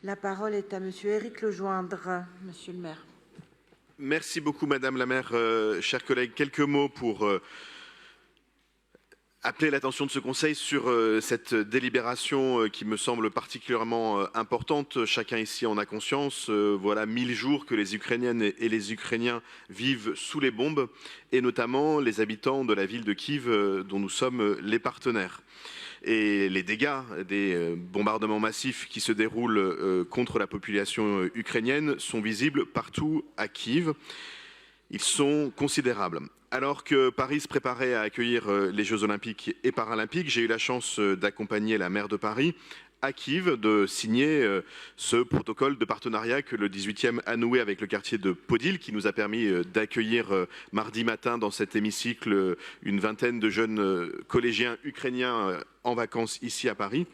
La parole est à Monsieur Éric Lejoindre, Monsieur le maire. Merci beaucoup Madame la maire. Chers collègues, quelques mots pour appeler l'attention de ce Conseil sur cette délibération qui me semble particulièrement importante. Chacun ici en a conscience. Voilà 1000 jours que les Ukrainiennes et les Ukrainiens vivent sous les bombes, et notamment les habitants de la ville de Kiev dont nous sommes les partenaires. Et les dégâts des bombardements massifs qui se déroulent contre la population ukrainienne sont visibles partout à Kiev. Ils sont considérables. Alors que Paris se préparait à accueillir les Jeux Olympiques et Paralympiques, j'ai eu la chance d'accompagner la maire de Paris à Kiev, de signer ce protocole de partenariat que le 18e a noué avec le quartier de Podil, qui nous a permis d'accueillir mardi matin dans cet hémicycle une vingtaine de jeunes collégiens ukrainiens en vacances ici à Paris.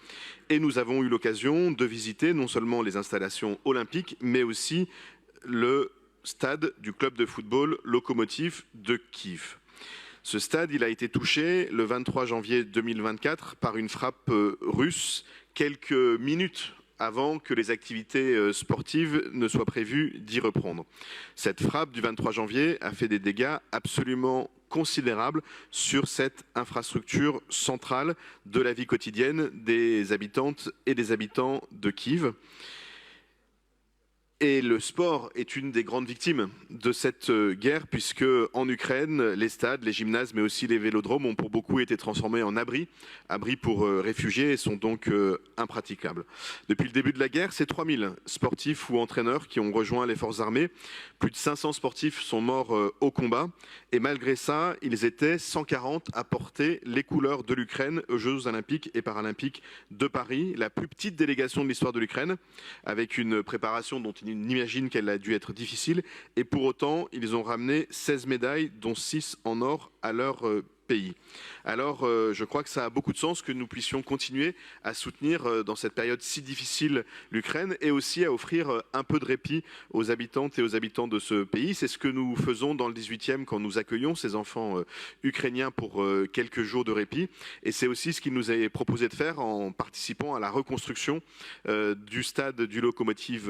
Et nous avons eu l'occasion de visiter non seulement les installations olympiques, mais aussi le stade du club de football Lokomotiv de Kiev. Ce stade, il a été touché le 23 janvier 2024 par une frappe russe, quelques minutes avant que les activités sportives ne soient prévues d'y reprendre. Cette frappe du 23 janvier a fait des dégâts absolument considérables sur cette infrastructure centrale de la vie quotidienne des habitantes et des habitants de Kiev. Et le sport est une des grandes victimes de cette guerre, puisque en Ukraine, les stades, les gymnases, mais aussi les vélodromes ont pour beaucoup été transformés en abris pour réfugiés, et sont donc impraticables. Depuis le début de la guerre, c'est 3000 sportifs ou entraîneurs qui ont rejoint les forces armées. Plus de 500 sportifs sont morts au combat, et malgré ça, ils étaient 140 à porter les couleurs de l'Ukraine aux Jeux Olympiques et Paralympiques de Paris, la plus petite délégation de l'histoire de l'Ukraine, avec une préparation dont on imagine qu'elle a dû être difficile, et pour autant, ils ont ramené 16 médailles, dont 6 en or à leur pays. Alors, je crois que ça a beaucoup de sens que nous puissions continuer à soutenir dans cette période si difficile l'Ukraine, et aussi à offrir un peu de répit aux habitantes et aux habitants de ce pays. C'est ce que nous faisons dans le 18e quand nous accueillons ces enfants ukrainiens pour quelques jours de répit. Et c'est aussi ce qu'il nous est proposé de faire en participant à la reconstruction du stade du Lokomotiv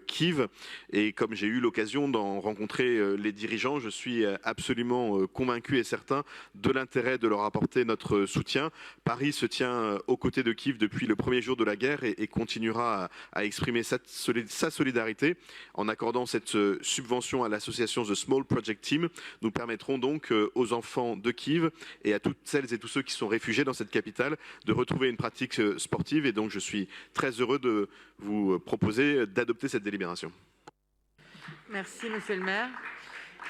Kiev. Et comme j'ai eu l'occasion d'en rencontrer les dirigeants, je suis absolument convaincu et certain de l'intérêt de leur apporter notre soutien. Paris se tient aux côtés de Kiev depuis le premier jour de la guerre et continuera à exprimer sa solidarité en accordant cette subvention à l'association The Small Project Team. Nous permettrons donc aux enfants de Kiev et à toutes celles et tous ceux qui sont réfugiés dans cette capitale de retrouver une pratique sportive, et donc je suis très heureux de vous proposer d'adopter cette délibération. Merci, Monsieur le maire.